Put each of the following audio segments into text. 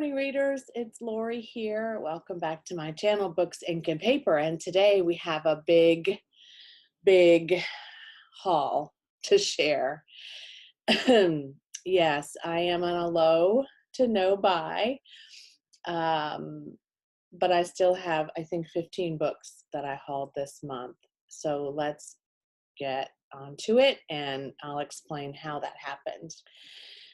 morning, readers. It's Lori here. Welcome back to my channel, Books, Ink, and Paper. And today we have a big haul to share. Yes, I am on a low to no buy, but I still have, I think, 15 books that I hauled this month. So let's get onto it, and I'll explain how that happened.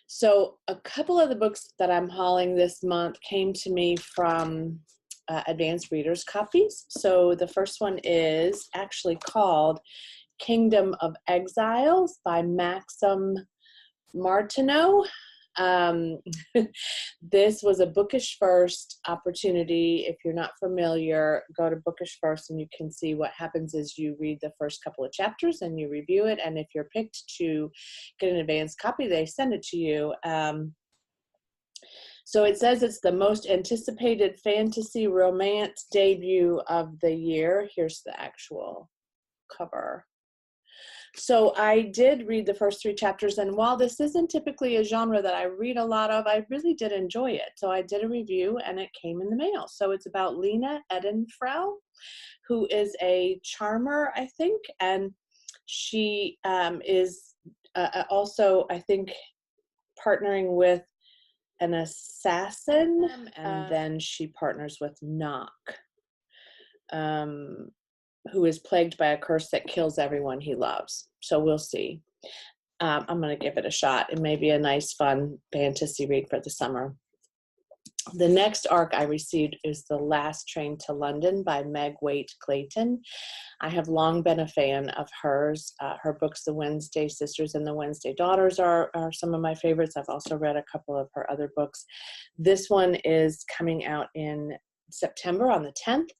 So a couple of the books that I'm hauling this month came to me from advanced readers copies. So the first one is actually called Kingdom of Exiles by Maxim Martineau. This was a Bookish First opportunity. If you're not familiar, go to Bookish First and you can see what happens is you read the first couple of chapters and you review it, and if you're picked to get an advanced copy, they send it to you. So it says it's the most anticipated fantasy romance debut of the year. Here's the actual cover. So I did read the first 3 chapters, and while this isn't typically a genre that I read a lot of, I really did enjoy it. So I did a review and it came in the mail. So it's about Lena Edenfrau, who is a charmer, I think, and she is also, I think, partnering with an assassin, and then she partners with Knock, who is plagued by a curse that kills everyone he loves. So we'll see. I'm going to give it a shot. It may be a nice, fun fantasy read for the summer. The next ARC I received is The Last Train to London by Meg Waite Clayton. I have long been a fan of hers. Her books, The Wednesday Sisters and The Wednesday Daughters, are some of my favorites. I've also read a couple of her other books. This one is coming out in September on the 10th,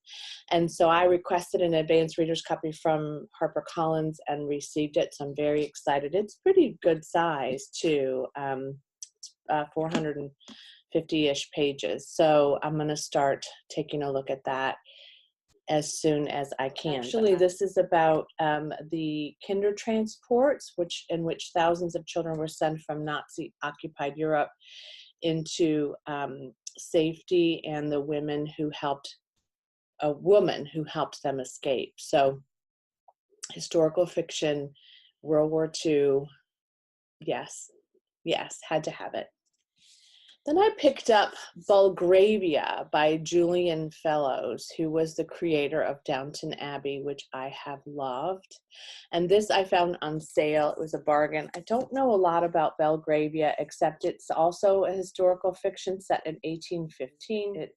and so I requested an advanced reader's copy from HarperCollins and received it, so I'm very excited. It's pretty good size too, 450-ish pages, so I'm going to start taking a look at that as soon as I can. Actually, this is about the kinder transports, in which thousands of children were sent from Nazi-occupied Europe into safety, and the woman who helped them escape. So historical fiction, World War II, yes, had to have it. Then I picked up Belgravia by Julian Fellowes, who was the creator of Downton Abbey, which I have loved. And this I found on sale. It was a bargain. I don't know a lot about Belgravia, except it's also a historical fiction set in 1815. It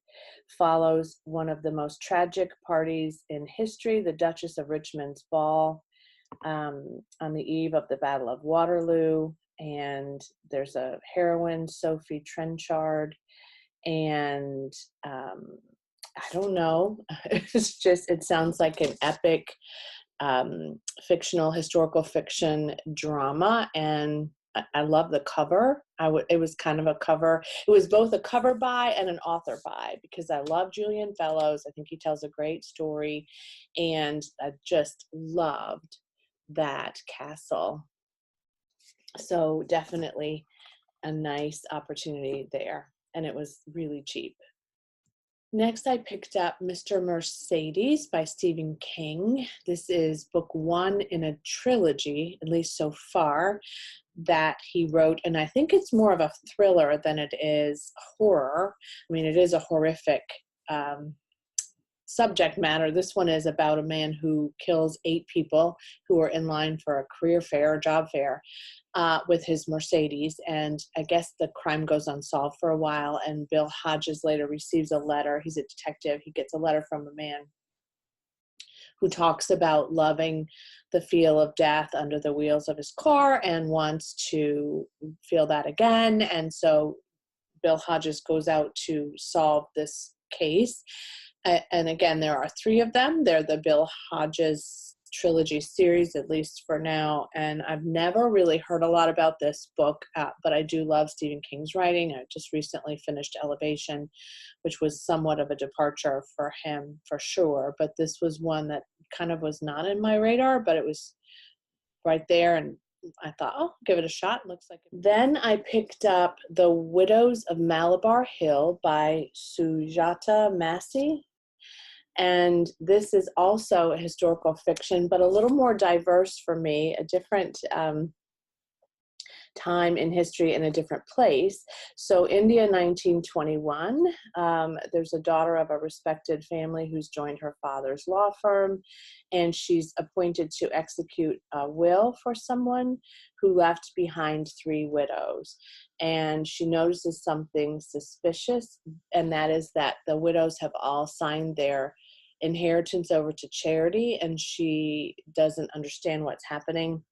follows one of the most tragic parties in history, the Duchess of Richmond's ball, on the eve of the Battle of Waterloo. And there's a heroine, Sophie Trenchard, and I don't know, it sounds like an epic fictional historical fiction drama, and I love the cover. It was kind of a cover. It was both a cover by and an author by, because I love Julian Fellowes. I think he tells a great story, and I just loved that castle. So definitely a nice opportunity there, and it was really cheap. Next, I picked up Mr. Mercedes by Stephen King. This is book 1 in a trilogy, at least so far, that he wrote, and I think it's more of a thriller than it is horror. I mean, it is a horrific subject matter. This one is about a man who kills 8 people who are in line for a career fair or job fair with his Mercedes, and I guess the crime goes unsolved for a while, and Bill Hodges later receives a letter. He's a detective. He gets a letter from a man who talks about loving the feel of death under the wheels of his car and wants to feel that again. And so Bill Hodges goes out to solve this case. And again, there are 3 of them. They're the Bill Hodges trilogy series, at least for now. And I've never really heard a lot about this book, but I do love Stephen King's writing. I just recently finished Elevation, which was somewhat of a departure for him, for sure. But this was one that kind of was not in my radar, but it was right there and I thought, oh, give it a shot. Looks like it. Then I picked up The Widows of Malabar Hill by Sujata Massey. And this is also a historical fiction, but a little more diverse for me, a different time in history in a different place. So India, 1921, there's a daughter of a respected family who's joined her father's law firm, and she's appointed to execute a will for someone who left behind 3 widows. And she notices something suspicious, and that is that the widows have all signed their inheritance over to charity, and she doesn't understand what's happening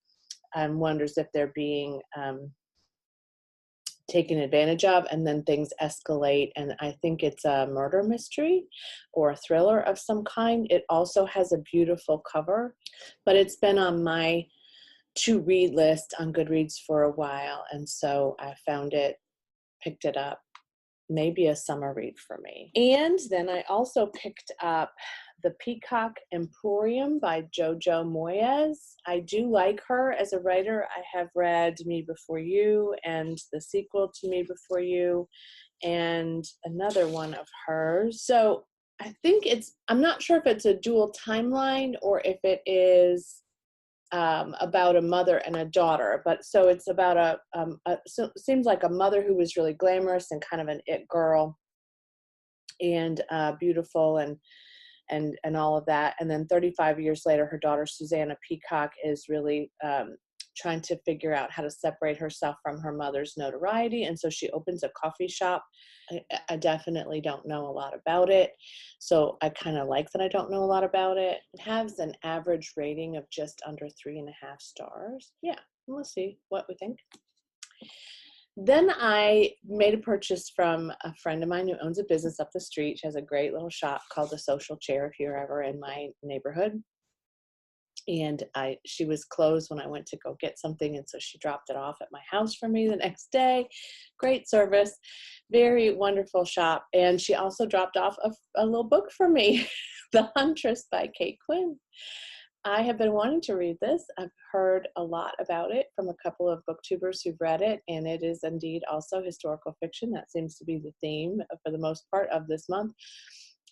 and wonders if they're being taken advantage of, and then things escalate, and I think it's a murder mystery or a thriller of some kind. It also has a beautiful cover, but it's been on my to read list on Goodreads for a while, and so I found it, picked it up. Maybe a summer read for me. And then I also picked up The Peacock Emporium by Jojo Moyes. I do like her as a writer. I have read Me Before You and the sequel to Me Before You and another one of hers. So I think I'm not sure if it's a dual timeline or if it is about a mother and a daughter, but so it's about so it seems like a mother who was really glamorous and kind of an it girl and beautiful and all of that. And then 35 years later, her daughter Susanna Peacock is really trying to figure out how to separate herself from her mother's notoriety, and so she opens a coffee shop. I definitely don't know a lot about it, so I kind of like that I don't know a lot about it. It has an average rating of just under 3.5 stars. Yeah, we'll see what we think. Then I made a purchase from a friend of mine who owns a business up the street. She has a great little shop called The Social Chair if you're ever in my neighborhood. And she was closed when I went to go get something, and so she dropped it off at my house for me the next day. Great service, very wonderful shop. And she also dropped off a little book for me, The Huntress by Kate Quinn. I have been wanting to read this. I've heard a lot about it from a couple of booktubers who've read it, and it is indeed also historical fiction. That seems to be the theme for the most part of this month.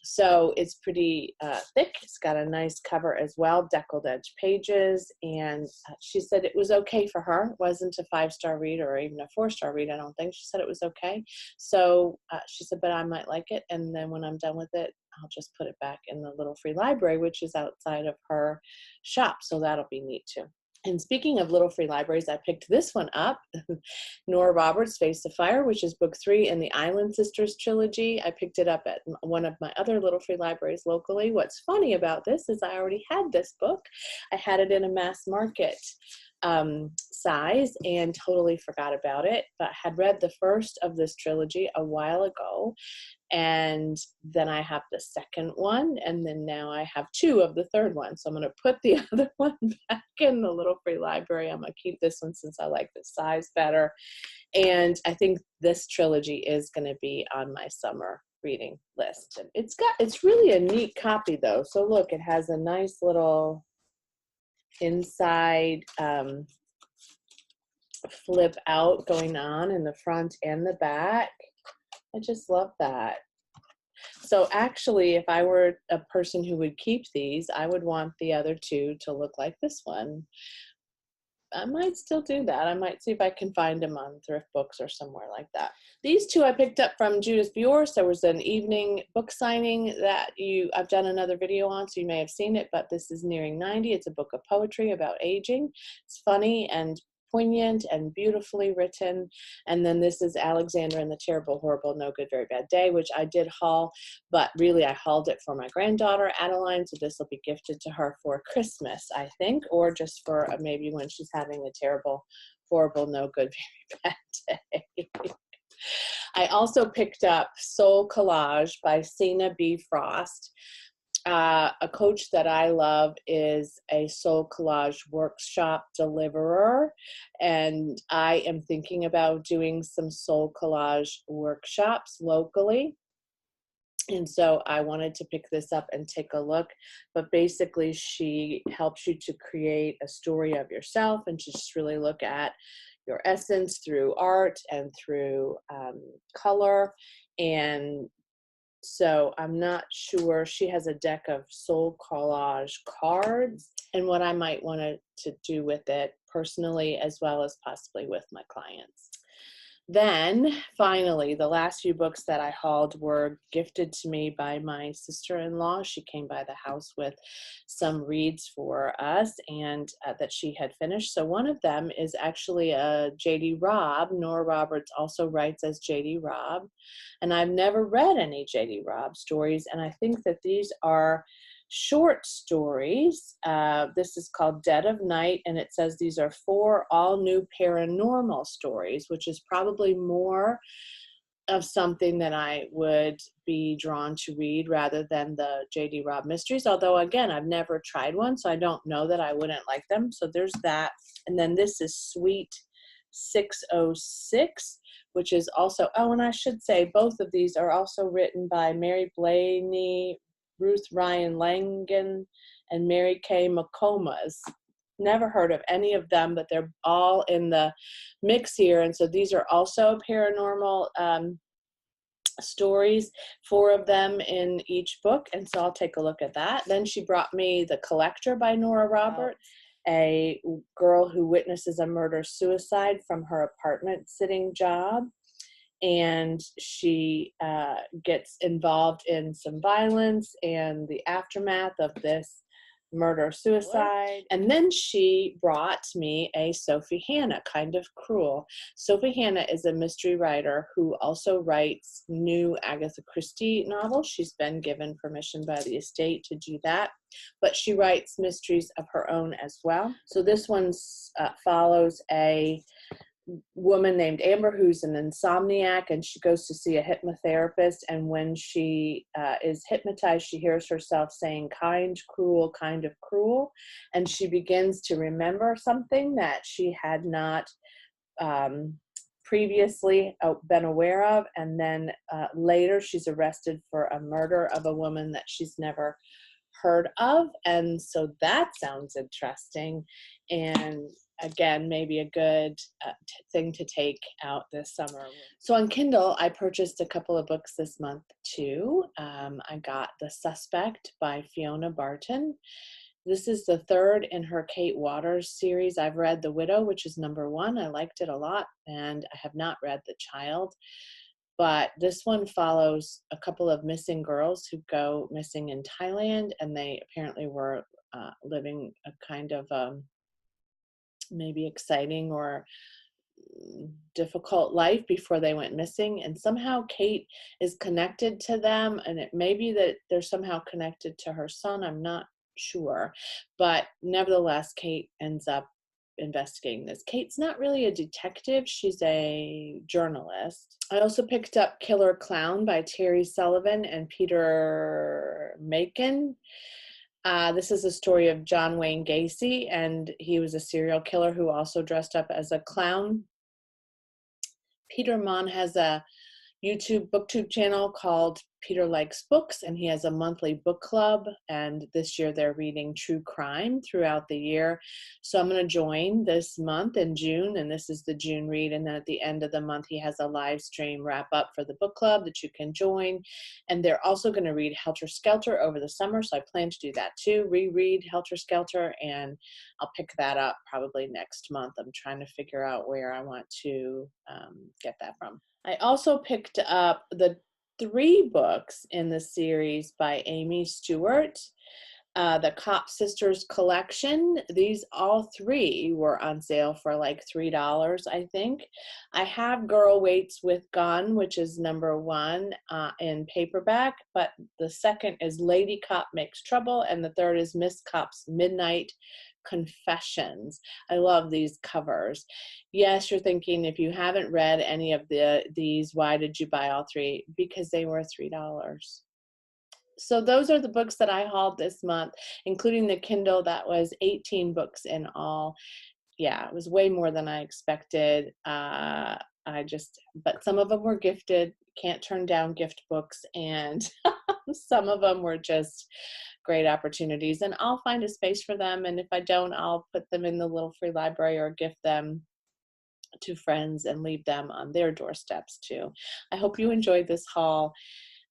So it's pretty thick. It's got a nice cover as well, deckled edge pages, and she said it was okay for her. It wasn't a 5-star read or even a 4-star read, I don't think. She said it was okay. So she said, but I might like it, and then when I'm done with it, I'll just put it back in the little free library, which is outside of her shop, so that'll be neat too. And speaking of little free libraries, I picked this one up, Nora Roberts' Face of Fire, which is book 3 in the Island Sisters trilogy. I picked it up at one of my other little free libraries locally. What's funny about this is I already had this book. I had it in a mass market size and totally forgot about it, but had read the first of this trilogy a while ago. And then I have the second one, and then now I have 2 of the third one. So I'm going to put the other one back in the little free library. I'm going to keep this one since I like the size better. And I think this trilogy is going to be on my summer reading list. And it's really a neat copy though. So look, it has a nice little inside flip out going on in the front and the back. I just love that. So actually, if I were a person who would keep these, I would want the other 2 to look like this one. I might still do that. I might see if I can find them on Thrift Books or somewhere like that. These 2 I picked up from Judith Bjorst. There was an evening book signing that I've done another video on, so you may have seen it, but this is Nearing 90. It's a book of poetry about aging. It's funny and poignant and beautifully written. And then this is Alexander and the Terrible, Horrible, No Good, Very Bad Day, which I did haul, but really I hauled it for my granddaughter, Adeline, so this will be gifted to her for Christmas, I think, or just for maybe when she's having a terrible, horrible, no good, very bad day. I also picked up Soul Collage by Sina B. Frost. A coach that I love is a soul collage workshop deliverer, and I am thinking about doing some soul collage workshops locally. And so I wanted to pick this up and take a look. But basically, she helps you to create a story of yourself and to just really look at your essence through art and through color. And so I'm not sure. She has a deck of soul collage cards and what I might want to do with it personally, as well as possibly with my clients. Then finally, the last few books that I hauled were gifted to me by my sister-in-law. She came by the house with some reads for us and that she had finished. So one of them is actually a J.D. Robb. Nora Roberts also writes as J.D. Robb. And I've never read any J.D. Robb stories. And I think that these are short stories. This is called Dead of Night, and it says these are 4 all-new paranormal stories, which is probably more of something that I would be drawn to read rather than the J.D. Robb mysteries. Although, again, I've never tried one, so I don't know that I wouldn't like them. So there's that. And then this is Suite 606, which is also, oh, and I should say both of these are also written by Mary Blaney, Ruth Ryan Langan, and Mary Kay McComas. Never heard of any of them, but they're all in the mix here. And so these are also paranormal stories, 4 of them in each book. And so I'll take a look at that. Then she brought me The Collector by Nora Roberts, a girl who witnesses a murder-suicide from her apartment sitting job. And she gets involved in some violence and the aftermath of this murder-suicide. And then she brought me a Sophie Hannah, Kind of Cruel. Sophie Hannah is a mystery writer who also writes new Agatha Christie novels. She's been given permission by the estate to do that, but she writes mysteries of her own as well. So this one follows a woman named Amber who's an insomniac, and she goes to see a hypnotherapist, and when she is hypnotized, she hears herself saying kind of cruel, and she begins to remember something that she had not previously been aware of, and then later she's arrested for a murder of a woman that she's never heard of. And so that sounds interesting, and again, maybe a good thing to take out this summer. So on Kindle, I purchased a couple of books this month too. I got The Suspect by Fiona Barton. This is the 3rd in her Kate Waters series. I've read The Widow, which is number 1. I liked it a lot, and I have not read The Child. But this one follows a couple of missing girls who go missing in Thailand, and they apparently were living a kind of maybe exciting or difficult life before they went missing. And somehow Kate is connected to them, and it may be that they're somehow connected to her son. I'm not sure. But nevertheless, Kate ends up investigating this. Kate's not really a detective, she's a journalist. I also picked up Killer Clown by Terry Sullivan and Peter Macon. This is a story of John Wayne Gacy, and he was a serial killer who also dressed up as a clown. Peter Mon has a booktube channel called Peter Likes Books, and he has a monthly book club, and this year they're reading true crime throughout the year. So I'm going to join this month in June, and this is the June read, and then at the end of the month he has a live stream wrap up for the book club that you can join. And they're also going to read Helter Skelter over the summer, so I plan to do that too, reread Helter Skelter, and I'll pick that up probably next month. I'm trying to figure out where I want to get that from. I also picked up the 3 books in the series by Amy Stewart, the Cop Sisters collection. These all 3 were on sale for like $3, I think. I have Girl Waits with Gun, which is number 1 in paperback, but the second is Lady Cop Makes Trouble, and the third is Miss Cop's Midnight Confessions. I love these covers. Yes, you're thinking, if you haven't read any of these, why did you buy all 3? Because they were $3. So those are the books that I hauled this month, including the Kindle. That was 18 books in all. Yeah, it was way more than I expected. But some of them were gifted. Can't turn down gift books, and Some of them were just great opportunities, and I'll find a space for them. And if I don't, I'll put them in the little free library or gift them to friends and leave them on their doorsteps too. I hope you enjoyed this haul.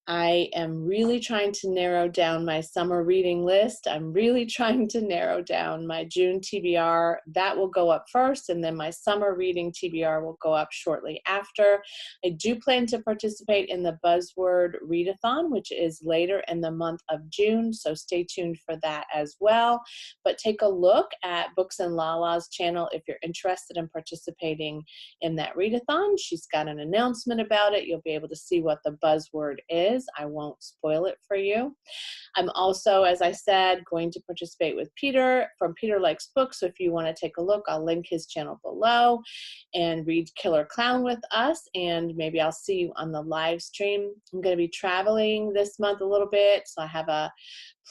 I am really trying to narrow down my summer reading list. I'm really trying to narrow down my June TBR. That will go up first, and then my summer reading TBR will go up shortly after. I do plan to participate in the Buzzword Readathon, which is later in the month of June, so stay tuned for that as well. But take a look at Books and Lala's channel if you're interested in participating in that readathon. She's got an announcement about it. You'll be able to see what the buzzword is. I won't spoil it for you. I'm also, as I said, going to participate with Peter from Peter Likes Books. So if you want to take a look, I'll link his channel below and read Killer Clown with us. And maybe I'll see you on the live stream. I'm going to be traveling this month a little bit. So I have a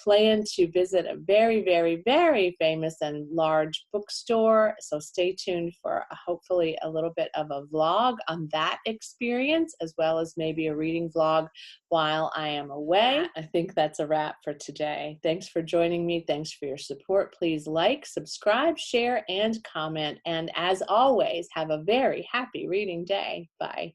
plan to visit a very, very, very famous and large bookstore. So stay tuned for hopefully a little bit of a vlog on that experience, as well as maybe a reading vlog while I am away. I think that's a wrap for today. Thanks for joining me. Thanks for your support. Please like, subscribe, share, and comment. And as always, have a very happy reading day. Bye.